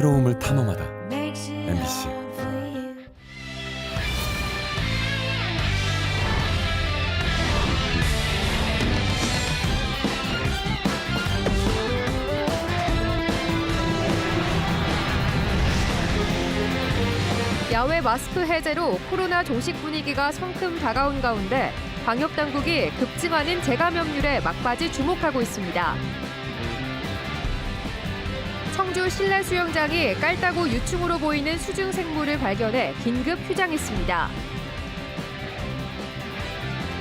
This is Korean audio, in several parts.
새로움을 탐험하다. MBC. 야외 마스크 해제로 코로나 종식 분위기가 성큼 다가온 가운데 방역당국이 급증하는 재감염률에 막바지 주목하고 있습니다. 청주 실내 수영장이 깔따구 유충으로 보이는 수중 생물을 발견해 긴급 휴장했습니다.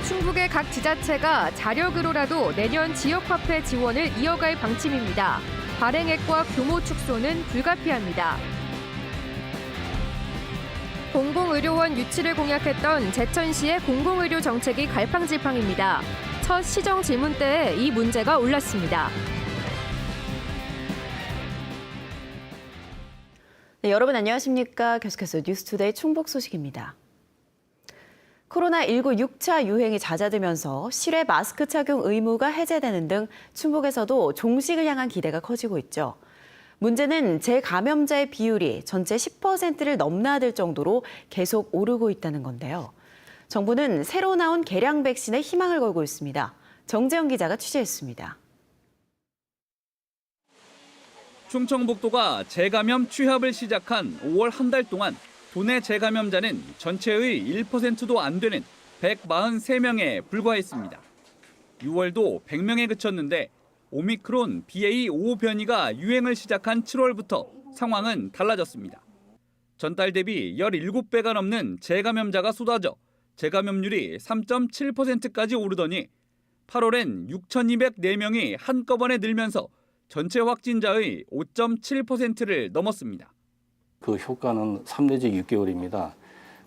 충북의 각 지자체가 자력으로라도 내년 지역화폐 지원을 이어갈 방침입니다. 발행액과 규모 축소는 불가피합니다. 공공의료원 유치를 공약했던 제천시의 공공의료 정책이 갈팡질팡입니다. 첫 시정 질문 때에 이 문제가 올랐습니다. 네, 여러분 안녕하십니까? 계속해서 뉴스투데이 충북 소식입니다. 코로나19 6차 유행이 잦아들면서 실외 마스크 착용 의무가 해제되는 등 충북에서도 종식을 향한 기대가 커지고 있죠. 문제는 재감염자의 비율이 전체 10%를 넘나들 정도로 계속 오르고 있다는 건데요. 정부는 새로 나온 개량 백신에 희망을 걸고 있습니다. 정재영 기자가 취재했습니다. 충청북도가 재감염 취합을 시작한 5월 한 달 동안 도내 재감염자는 전체의 1%도 안 되는 143명에 불과했습니다. 6월도 100명에 그쳤는데 오미크론 BA.5 변이가 유행을 시작한 7월부터 상황은 달라졌습니다. 전달 대비 17배가 넘는 재감염자가 쏟아져 재감염률이 3.7%까지 오르더니 8월엔 6,204명이 한꺼번에 늘면서 전체 확진자의 5.7%를 넘었습니다. 그 효과는 3 내지 6개월입니다.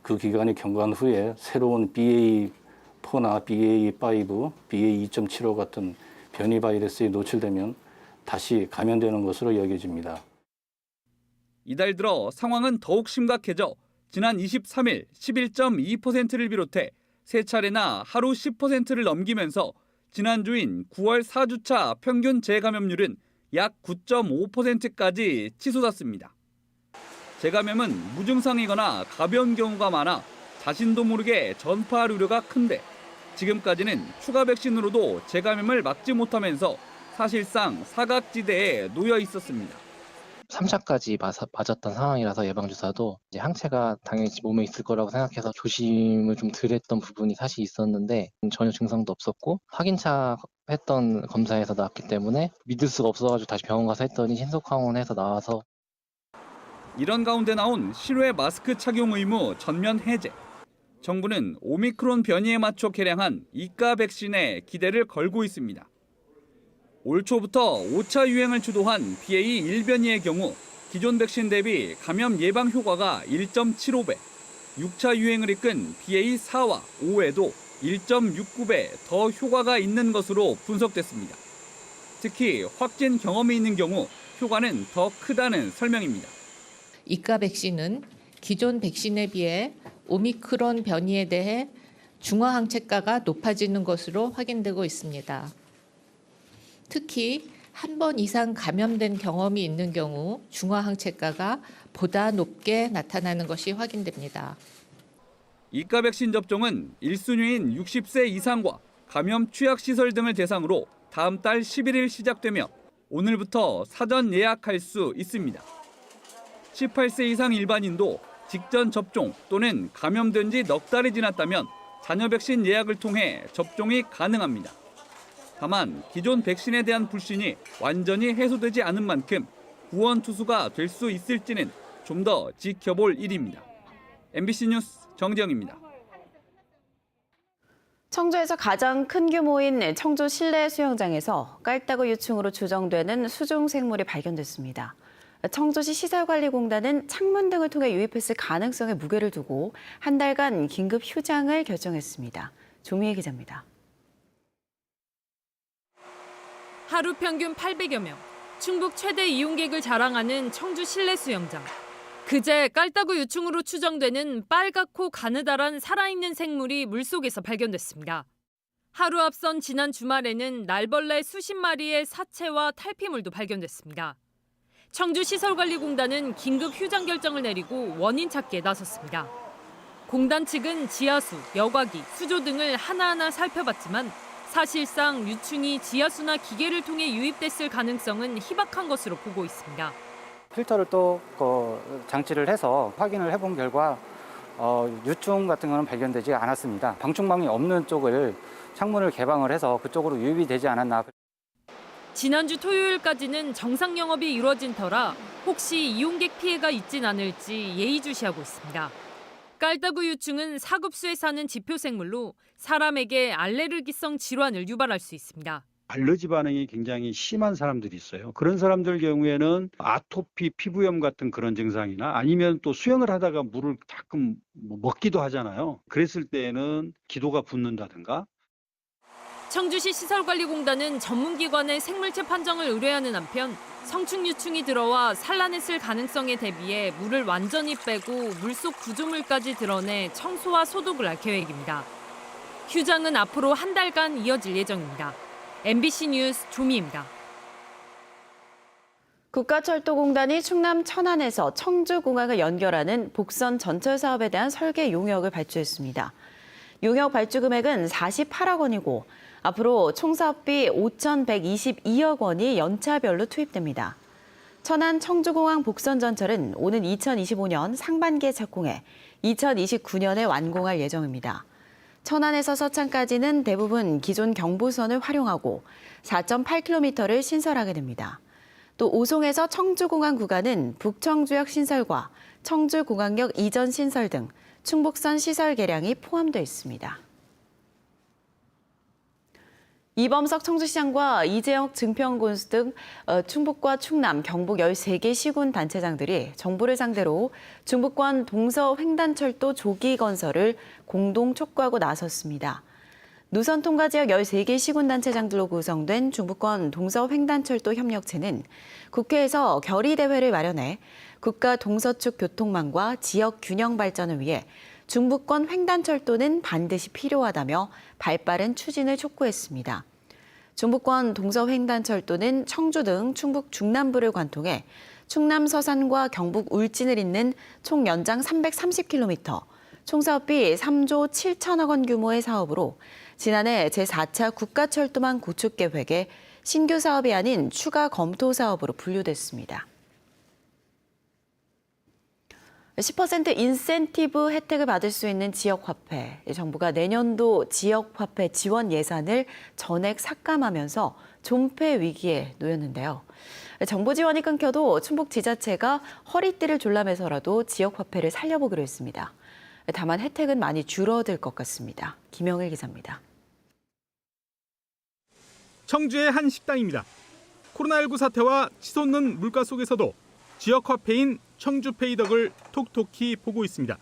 그 기간이 경과한 후에 새로운 BA4나 BA5, BA2.75 같은 변이 바이러스에 노출되면 다시 감염되는 것으로 여겨집니다. 이달 들어 상황은 더욱 심각해져 지난 23일 11.2%를 비롯해 세 차례나 하루 10%를 넘기면서 지난주인 9월 4주차 평균 재감염률은 약 9.5%까지 치솟았습니다. 재감염은 무증상이거나 가벼운 경우가 많아 자신도 모르게 전파할 우려가 큰데 지금까지는 추가 백신으로도 재감염을 막지 못하면서 사실상 사각지대에 놓여 있었습니다. 3차까지 맞았던 상황이라서 예방주사도 이제 항체가 당연히 몸에 있을 거라고 생각해서 조심을 좀 덜 했던 부분이 사실 있었는데 전혀 증상도 없었고 확인차 했던 검사에서 나왔기 때문에 믿을 수가 없어가지고 다시 병원 가서 했더니 신속항원해서 나와서 이런 가운데 나온 실외 마스크 착용 의무 전면 해제. 정부는 오미크론 변이에 맞춰 개량한 이가 백신에 기대를 걸고 있습니다. 올 초부터 5차 유행을 주도한 BA.1 변이의 경우 기존 백신 대비 감염 예방 효과가 1.75배, 6차 유행을 이끈 BA4와 5에도 1.69배 더 효과가 있는 것으로 분석됐습니다. 특히 확진 경험이 있는 경우 효과는 더 크다는 설명입니다. 이가 백신은 기존 백신에 비해 오미크론 변이에 대해 중화 항체가가 높아지는 것으로 확인되고 있습니다. 특히 한 번 이상 감염된 경험이 있는 경우 중화 항체가가 보다 높게 나타나는 것이 확인됩니다. 이가 백신 접종은 1순위인 60세 이상과 감염 취약시설 등을 대상으로 다음 달 11일 시작되며 오늘부터 사전 예약할 수 있습니다. 18세 이상 일반인도 직전 접종 또는 감염된 지 넉 달이 지났다면 자녀 백신 예약을 통해 접종이 가능합니다. 다만 기존 백신에 대한 불신이 완전히 해소되지 않은 만큼 구원 투수가 될 수 있을지는 좀 더 지켜볼 일입니다. MBC 뉴스 정재영입니다. 청주에서 가장 큰 규모인 청주 실내 수영장에서 깔따구 유충으로 추정되는 수중 생물이 발견됐습니다. 청주시 시설관리공단은 창문 등을 통해 유입했을 가능성에 무게를 두고 한 달간 긴급 휴장을 결정했습니다. 조미애 기자입니다. 하루 평균 800여 명, 충북 최대 이용객을 자랑하는 청주 실내 수영장. 그제 깔따구 유충으로 추정되는 빨갛고 가느다란 살아있는 생물이 물속에서 발견됐습니다. 하루 앞선 지난 주말에는 날벌레 수십 마리의 사체와 탈피물도 발견됐습니다. 청주시설관리공단은 긴급 휴장 결정을 내리고 원인 찾기에 나섰습니다. 공단 측은 지하수, 여과기, 수조 등을 하나하나 살펴봤지만 사실상 유충이 지하수나 기계를 통해 유입됐을 가능성은 희박한 것으로 보고 있습니다. 필터를 또 장치를 해서 확인을 해본 결과 유충 같은 거는 발견되지 않았습니다. 방충망이 없는 쪽을 창문을 개방을 해서 그쪽으로 유입이 되지 않았나. 지난주 토요일까지는 정상 영업이 이루어진 터라 혹시 이용객 피해가 있진 않을지 예의주시하고 있습니다. 깔따구 유충은 사급수에 사는 지표생물로 사람에게 알레르기성 질환을 유발할 수 있습니다. 알러지 반응이 굉장히 심한 사람들이 있어요. 그런 사람들 경우에는 아토피, 피부염 같은 그런 증상이나 아니면 또 수영을 하다가 물을 가끔 먹기도 하잖아요. 그랬을 때에는 기도가 붓는다든가. 청주시 시설관리공단은 전문기관의 생물체 판정을 의뢰하는 한편 성충 유충이 들어와 산란했을 가능성에 대비해 물을 완전히 빼고 물속 구조물까지 드러내 청소와 소독을 할 계획입니다. 휴장은 앞으로 한 달간 이어질 예정입니다. MBC 뉴스 조미입니다. 국가철도공단이 충남 천안에서 청주공항을 연결하는 복선 전철 사업에 대한 설계 용역을 발주했습니다. 용역 발주 금액은 48억 원이고 앞으로 총 사업비 5,122억 원이 연차별로 투입됩니다. 천안 청주공항 복선 전철은 오는 2025년 상반기에 착공해 2029년에 완공할 예정입니다. 천안에서 서창까지는 대부분 기존 경부선을 활용하고 4.8km를 신설하게 됩니다. 또 오송에서 청주공항 구간은 북청주역 신설과 청주공항역 이전 신설 등 충북선 시설 개량이 포함되어 있습니다. 이범석 청주시장과 이재영 증평군수 등 충북과 충남, 경북 13개 시군 단체장들이 정부를 상대로 중부권 동서-횡단철도 조기 건설을 공동 촉구하고 나섰습니다. 누선 통과 지역 13개 시군 단체장들로 구성된 중부권 동서-횡단철도 협력체는 국회에서 결의대회를 마련해 국가 동서축 교통망과 지역 균형 발전을 위해 중부권 횡단철도는 반드시 필요하다며 발빠른 추진을 촉구했습니다. 중부권 동서횡단철도는 청주 등 충북 중남부를 관통해 충남 서산과 경북 울진을 잇는 총 연장 330km, 총 사업비 3조 7천억 원 규모의 사업으로 지난해 제4차 국가철도망 구축 계획에 신규 사업이 아닌 추가 검토 사업으로 분류됐습니다. 10% 인센티브 혜택을 받을 수 있는 지역화폐. 정부가 내년도 지역화폐 지원 예산을 전액 삭감하면서 존폐 위기에 놓였는데요. 정부 지원이 끊겨도 충북 지자체가 허리띠를 졸라매서라도 지역화폐를 살려보기로 했습니다. 다만 혜택은 많이 줄어들 것 같습니다. 김영일 기자입니다. 청주의 한 식당입니다. 코로나19 사태와 치솟는 물가 속에서도 지역화폐인 청주페이 덕을 톡톡히 보고 있습니다.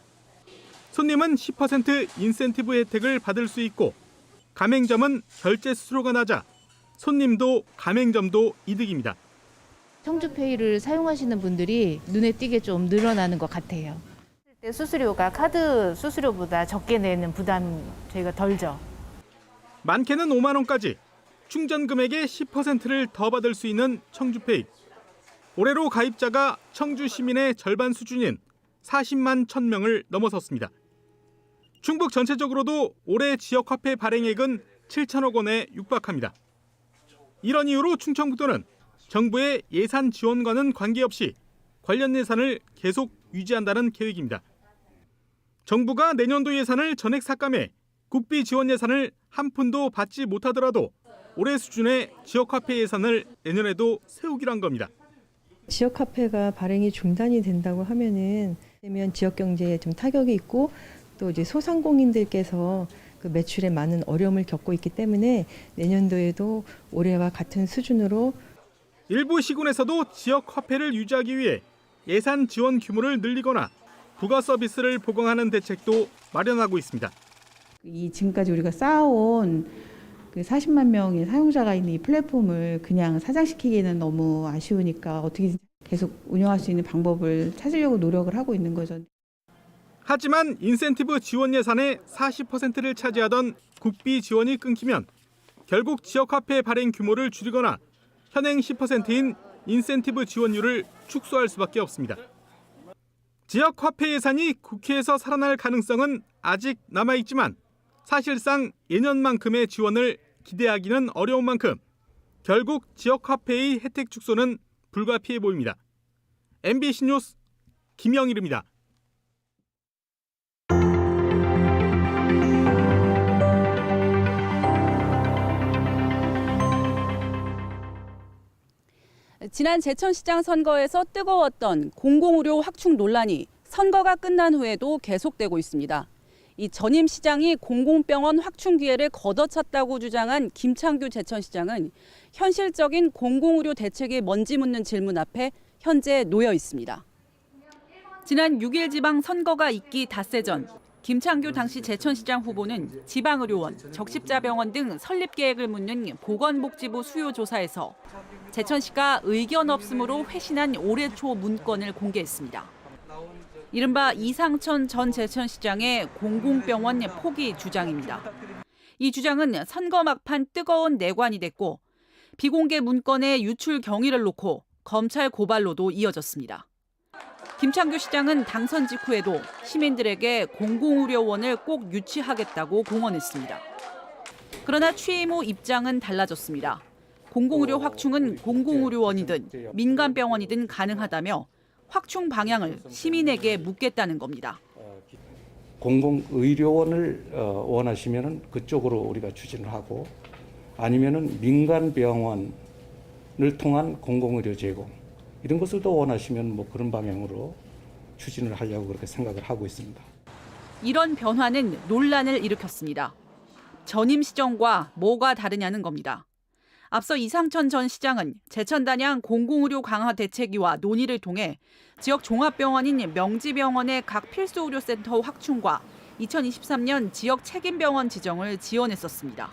손님은 10% 인센티브 혜택을 받을 수 있고 가맹점은 결제 수수료가 낮아 손님도 가맹점도 이득입니다. 청주페이를 사용하시는 분들이 눈에 띄게 좀 늘어나는 것 같아요. 수수료가 카드 수수료보다 적게 내는 부담 저희가 덜죠. 많게는 5만 원까지 충전 금액의 10%를 더 받을 수 있는 청주페이. 올해로 가입자가 청주 시민의 절반 수준인 40만 1,000명을 넘어섰습니다. 충북 전체적으로도 올해 지역화폐 발행액은 7천억 원에 육박합니다. 이런 이유로 충청북도는 정부의 예산 지원과는 관계없이 관련 예산을 계속 유지한다는 계획입니다. 정부가 내년도 예산을 전액 삭감해 국비 지원 예산을 한 푼도 받지 못하더라도 올해 수준의 지역화폐 예산을 내년에도 세우기란 겁니다. 지역화폐가 발행이 중단이 된다고 하면은 지역 경제에 좀 타격이 있고 또 이제 소상공인들께서 그 매출에 많은 어려움을 겪고 있기 때문에 내년도에도 올해와 같은 수준으로 일부 시군에서도 지역화폐를 유지하기 위해 예산 지원 규모를 늘리거나 부가 서비스를 보강하는 대책도 마련하고 있습니다. 지금까지 우리가 쌓아온 그 40만 명의 사용자가 있는 이 플랫폼을 그냥 사장시키기는 너무 아쉬우니까 어떻게 계속 운영할 수 있는 방법을 찾으려고 노력을 하고 있는 거죠. 하지만 인센티브 지원 예산의 40%를 차지하던 국비 지원이 끊기면 결국 지역화폐 발행 규모를 줄이거나 현행 10%인 인센티브 지원율을 축소할 수밖에 없습니다. 지역 화폐 예산이 국회에서 살아날 가능성은 아직 남아있지만 사실상 예년만큼의 지원을 기대하기는 어려운 만큼 결국 지역 화폐의 혜택 축소는 불가피해 보입니다. MBC 뉴스 김영일입니다. 지난 제천시장 선거에서 뜨거웠던 공공의료 확충 논란이 선거가 끝난 후에도 계속되고 있습니다. 이 전임 시장이 공공병원 확충 기회를 걷어찼다고 주장한 김창규 제천시장은 현실적인 공공의료 대책이 뭔지 묻는 질문 앞에 현재 놓여 있습니다. 지난 6일 지방 선거가 있기 닷새 전 김창규 당시 제천시장 후보는 지방의료원, 적십자병원 등 설립 계획을 묻는 보건복지부 수요조사에서 제천시가 의견 없음으로 회신한 올해 초 문건을 공개했습니다. 이른바 이상천 전 제천시장의 공공병원 포기 주장입니다. 이 주장은 선거 막판 뜨거운 내관이 됐고 비공개 문건의 유출 경위를 놓고 검찰 고발로도 이어졌습니다. 김창규 시장은 당선 직후에도 시민들에게 공공의료원을 꼭 유치하겠다고 공언했습니다. 그러나 취임 후 입장은 달라졌습니다. 공공의료 확충은 공공의료원이든 민간병원이든 가능하다며 확충 방향을 시민에게 묻겠다는 겁니다. 공공의료원을 원하시면 그쪽으로 우리가 추진을 하고 아니면은 민간병원을 통한 공공의료 제공 이런 것을 더 원하시면 뭐 그런 방향으로 추진을 하려고 그렇게 생각을 하고 있습니다. 이런 변화는 논란을 일으켰습니다. 전임 시정과 뭐가 다르냐는 겁니다. 앞서 이상천 전 시장은 제천 단양 공공의료 강화 대책위와 논의를 통해 지역 종합병원인 명지병원의 각 필수의료센터 확충과 2023년 지역 책임병원 지정을 지원했었습니다.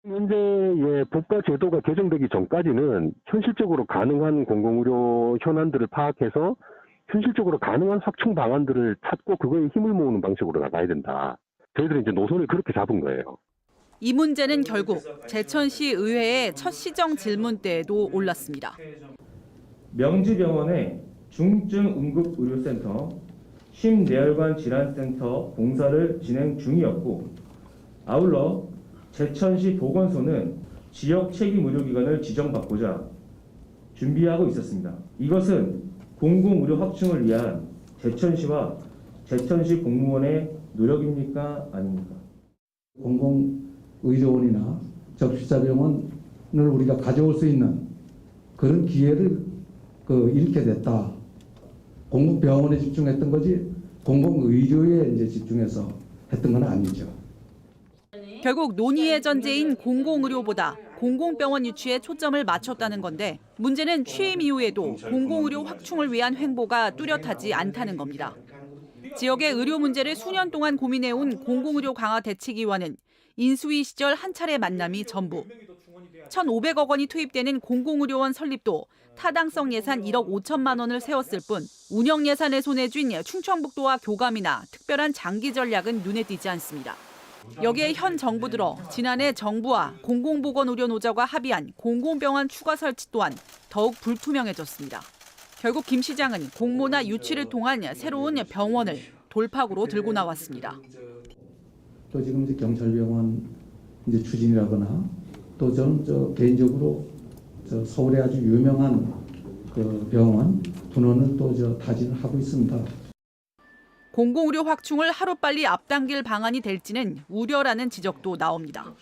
현재의 국가 제도가 개정되기 전까지는 현실적으로 가능한 공공의료 현안들을 파악해서 현실적으로 가능한 확충 방안들을 찾고 그거에 힘을 모으는 방식으로 나가야 된다. 저희들은 이제 노선을 그렇게 잡은 거예요. 이 문제는 결국 제천시 의회의 첫 시정 질문 때에도 올랐습니다. 명지병원의 중증응급의료센터, 심내혈관 질환센터 공사를 진행 중이었고 아울러 제천시 보건소는 지역 책임 의료기관을 지정받고자 준비하고 있었습니다. 이것은 공공의료 확충을 위한 제천시와 제천시 공무원의 노력입니까? 아닙니까? 공공의료원이나 적십자병원을 우리가 가져올 수 있는 그런 기회를 잃게 됐다. 공공병원에 집중했던 거지 공공의료에 이제 집중해서 했던 건 아니죠. 결국 논의의 전제인 공공의료보다 공공병원 유치에 초점을 맞췄다는 건데 문제는 취임 이후에도 공공의료 확충을 위한 횡보가 뚜렷하지 않다는 겁니다. 지역의 의료 문제를 수년 동안 고민해온 공공의료 강화 대책위와는 인수위 시절 한 차례 만남이 전부. 1,500억 원이 투입되는 공공의료원 설립도 타당성 예산 1억 5천만 원을 세웠을 뿐 운영 예산에 손에 쥔 충청북도와 교감이나 특별한 장기 전략은 눈에 띄지 않습니다. 여기에 현 정부 들어 지난해 정부와 공공보건의료노조가 합의한 공공병원 추가 설치 또한 더욱 불투명해졌습니다. 결국 김 시장은 공모나 유치를 통한 새로운 병원을 돌파구로 들고 나왔습니다. 또 지금 이제 경찰병원 이제 추진이라거나 또 저는 개인적으로 서울에 아주 유명한 그 병원 분원을 또 타진을 하고 있습니다. 공공의료 확충을 하루빨리 앞당길 방안이 될지는 우려라는 지적도 나옵니다.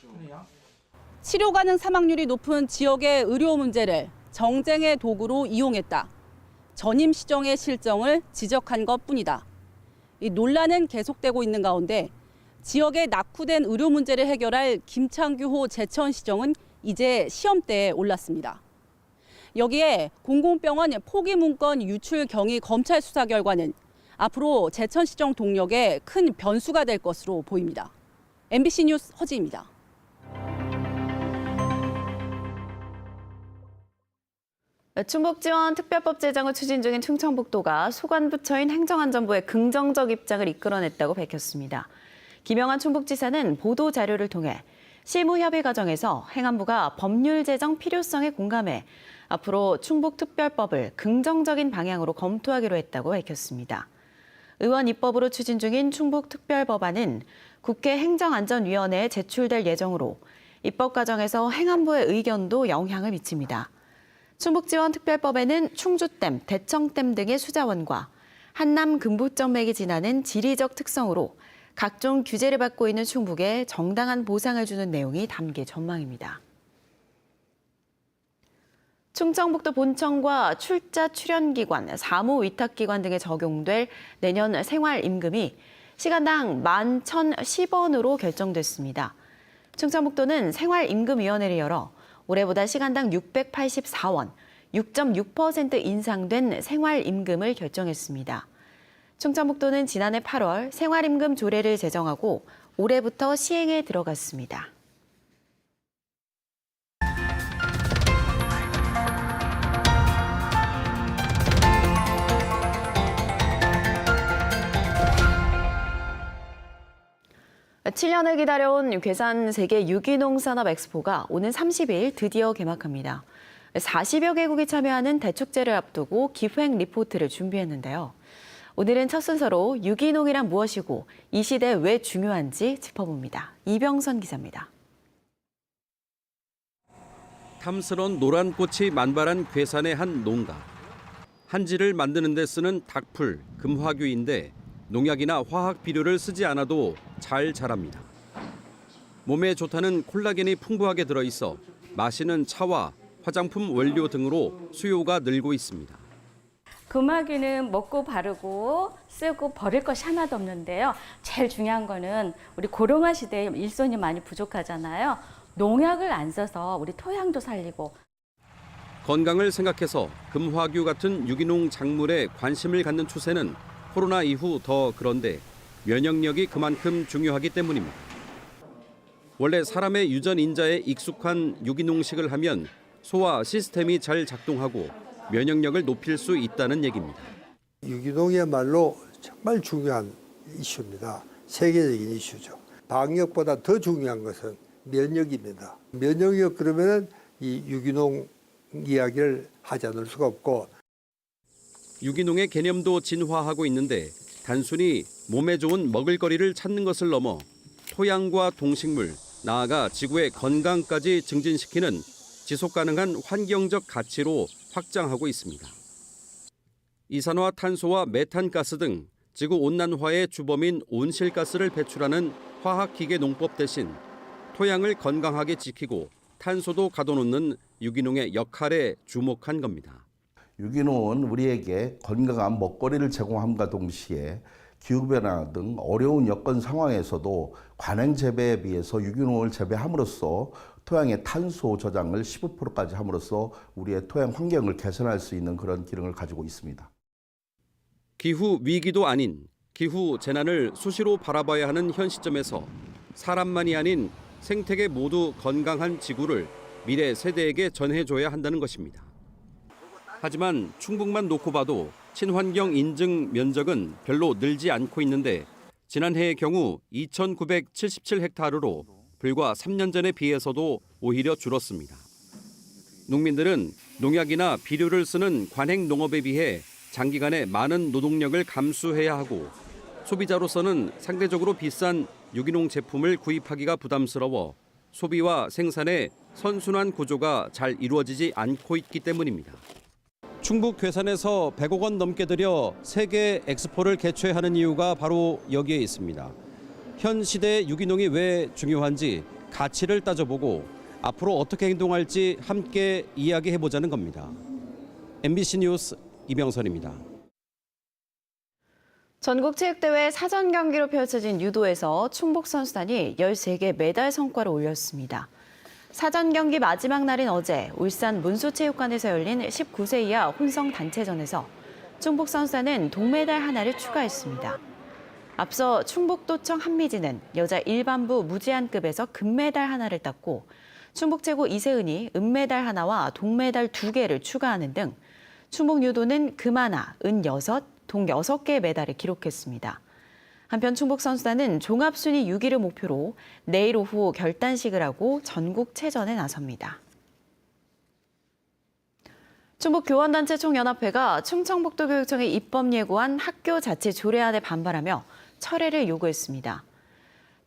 치료 가능 사망률이 높은 지역의 의료 문제를 정쟁의 도구로 이용했다. 전임 시정의 실정을 지적한 것뿐이다. 이 논란은 계속되고 있는 가운데 지역의 낙후된 의료 문제를 해결할 김창규호 제천시정은 이제 시험대에 올랐습니다. 여기에 공공병원 포기 문건 유출 경위 검찰 수사 결과는 앞으로 제천시정 동력에 큰 변수가 될 것으로 보입니다. MBC 뉴스 허지입니다. 충북지원 특별법 제정을 추진 중인 충청북도가 소관부처인 행정안전부의 긍정적 입장을 이끌어냈다고 밝혔습니다. 김영환 충북지사는 보도자료를 통해 실무협의 과정에서 행안부가 법률 제정 필요성에 공감해 앞으로 충북특별법을 긍정적인 방향으로 검토하기로 했다고 밝혔습니다. 의원 입법으로 추진 중인 충북특별법안은 국회 행정안전위원회에 제출될 예정으로 입법 과정에서 행안부의 의견도 영향을 미칩니다. 충북지원특별법에는 충주댐, 대청댐 등의 수자원과 한남 금부점맥이 지나는 지리적 특성으로 각종 규제를 받고 있는 충북에 정당한 보상을 주는 내용이 담길 전망입니다. 충청북도 본청과 출자 출연기관, 사무위탁기관 등에 적용될 내년 생활임금이 시간당 11,010원으로 결정됐습니다. 충청북도는 생활임금위원회를 열어 올해보다 시간당 684원, 6.6% 인상된 생활임금을 결정했습니다. 충청북도는 지난해 8월 생활임금 조례를 제정하고 올해부터 시행에 들어갔습니다. 칠 년을 기다려온 괴산 세계 유기농 산업 엑스포가 오는 30일 드디어 개막합니다. 40여 개국이 참여하는 대축제를 앞두고 기획 리포트를 준비했는데요. 오늘은 첫 순서로 유기농이란 무엇이고 이 시대에 왜 중요한지 짚어봅니다. 이병선 기자입니다. 탐스런 노란 꽃이 만발한 괴산의 한 농가. 한지를 만드는 데 쓰는 닭풀, 금화규인데 농약이나 화학 비료를 쓰지 않아도 잘 자랍니다. 몸에 좋다는 콜라겐이 풍부하게 들어있어 마시는 차와 화장품 원료 등으로 수요가 늘고 있습니다. 금화규는 먹고 바르고 쓰고 버릴 것이 하나도 없는데요. 제일 중요한 거는 우리 고령화 시대에 일손이 많이 부족하잖아요. 농약을 안 써서 우리 토양도 살리고. 건강을 생각해서 금화규 같은 유기농 작물에 관심을 갖는 추세는 코로나 이후 더 그런데 면역력이 그만큼 중요하기 때문입니다. 원래 사람의 유전 인자에 익숙한 유기농식을 하면 소화 시스템이 잘 작동하고 면역력을 높일 수 있다는 얘기입니다. 유기농이야말로 정말 중요한 이슈입니다. 세계적인 이슈죠. 방역보다 더 중요한 것은 면역입니다. 면역력 그러면은 이 유기농 이야기를 하지 않을 수가 없고. 유기농의 개념도 진화하고 있는데 단순히 몸에 좋은 먹을거리를 찾는 것을 넘어 토양과 동식물, 나아가 지구의 건강까지 증진시키는 지속가능한 환경적 가치로 확장하고 있습니다. 이산화탄소와 메탄가스 등 지구온난화의 주범인 온실가스를 배출하는 화학기계 농법 대신 토양을 건강하게 지키고 탄소도 가둬놓는 유기농의 역할에 주목한 겁니다. 유기농은 우리에게 건강한 먹거리를 제공함과 동시에 기후변화 등 어려운 여건 상황에서도 관행 재배에 비해서 유기농을 재배함으로써 토양의 탄소 저장을 15%까지 함으로써 우리의 토양 환경을 개선할 수 있는 그런 기능을 가지고 있습니다. 기후 위기도 아닌 기후 재난을 수시로 바라봐야 하는 현 시점에서 사람만이 아닌 생태계 모두 건강한 지구를 미래 세대에게 전해줘야 한다는 것입니다. 하지만 충북만 놓고 봐도 친환경 인증 면적은 별로 늘지 않고 있는데 지난해의 경우 2,977헥타르로 불과 3년 전에 비해서도 오히려 줄었습니다. 농민들은 농약이나 비료를 쓰는 관행 농업에 비해 장기간에 많은 노동력을 감수해야 하고 소비자로서는 상대적으로 비싼 유기농 제품을 구입하기가 부담스러워 소비와 생산의 선순환 구조가 잘 이루어지지 않고 있기 때문입니다. 충북 괴산에서 100억 원 넘게 들여 세계 엑스포를 개최하는 이유가 바로 여기에 있습니다. 현 시대의 유기농이 왜 중요한지 가치를 따져보고 앞으로 어떻게 행동할지 함께 이야기해보자는 겁니다. MBC 뉴스 이병선입니다. 전국체육대회 사전 경기로 펼쳐진 유도에서 충북 선수단이 13개 메달 성과를 올렸습니다. 사전 경기 마지막 날인 어제 울산 문수체육관에서 열린 19세 이하 혼성 단체전에서 충북 선수단은 동메달 하나를 추가했습니다. 앞서 충북도청 한미진은 여자 일반부 무제한급에서 금메달 하나를 땄고 충북 최고 이세은이 은메달 하나와 동메달 2개를 추가하는 등 충북 유도는 금 하나, 은 6, 동 6개의 메달을 기록했습니다. 한편 충북 선수단은 종합순위 6위를 목표로 내일 오후 결단식을 하고 전국체전에 나섭니다. 충북교원단체 총연합회가 충청북도교육청에 입법 예고한 학교 자체 조례안에 반발하며 철회를 요구했습니다.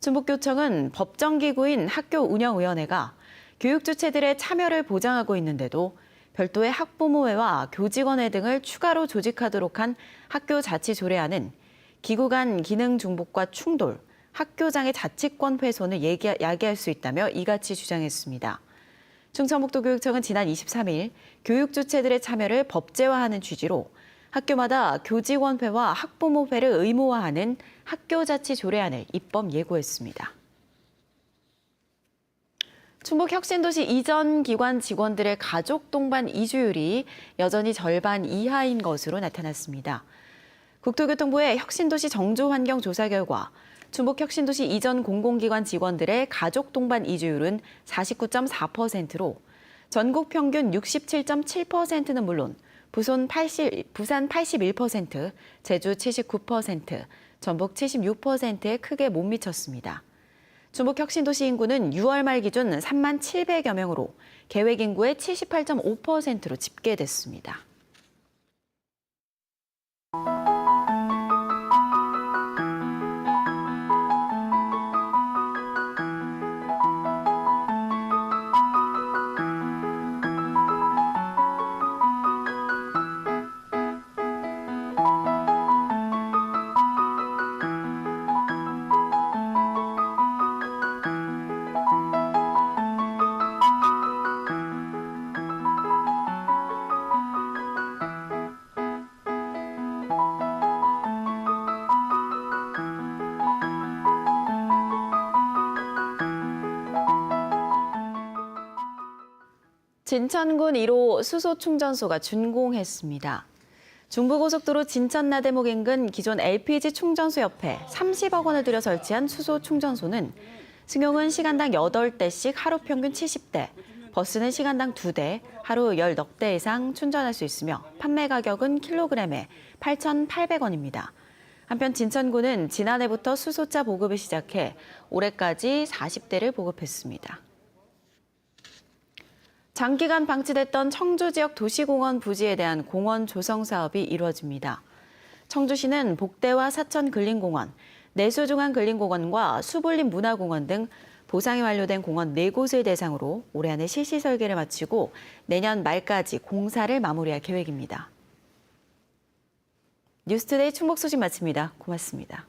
충북교청은 법정기구인 학교운영위원회가 교육 주체들의 참여를 보장하고 있는데도 별도의 학부모회와 교직원회 등을 추가로 조직하도록 한 학교 자치 조례안은 기구 간 기능 중복과 충돌, 학교장의 자치권 훼손을 야기할 수 있다며 이같이 주장했습니다. 충청북도교육청은 지난 23일 교육 주체들의 참여를 법제화하는 취지로 학교마다 교직원회와 학부모회를 의무화하는 학교자치 조례안을 입법 예고했습니다. 충북 혁신도시 이전 기관 직원들의 가족 동반 이주율이 여전히 절반 이하인 것으로 나타났습니다. 국토교통부의 혁신도시 정조환경 조사 결과 충북 혁신도시 이전 공공기관 직원들의 가족 동반 이주율은 49.4%로 전국 평균 67.7%는 물론 부산 81%, 제주 79%, 전북 76%에 크게 못 미쳤습니다. 충북 혁신도시 인구는 6월 말 기준 3만 700여 명으로 계획 인구의 78.5%로 집계됐습니다. 진천군 1호 수소충전소가 준공했습니다. 중부고속도로 진천-나대목 인근 기존 LPG 충전소 옆에 30억 원을 들여 설치한 수소충전소는 승용은 시간당 8대씩 하루 평균 70대, 버스는 시간당 2대, 하루 10넉 대 이상 충전할 수 있으며 판매 가격은 킬로그램에 8,800원입니다. 한편 진천군은 지난해부터 수소차 보급을 시작해 올해까지 40대를 보급했습니다. 장기간 방치됐던 청주 지역 도시공원 부지에 대한 공원 조성 사업이 이루어집니다. 청주시는 복대와 사천 근린공원, 내수중앙 근린공원과 수불림 문화공원 등 보상이 완료된 공원 4곳을 대상으로 올해 안에 실시 설계를 마치고 내년 말까지 공사를 마무리할 계획입니다. 뉴스투데이 충북 소식 마칩니다. 고맙습니다.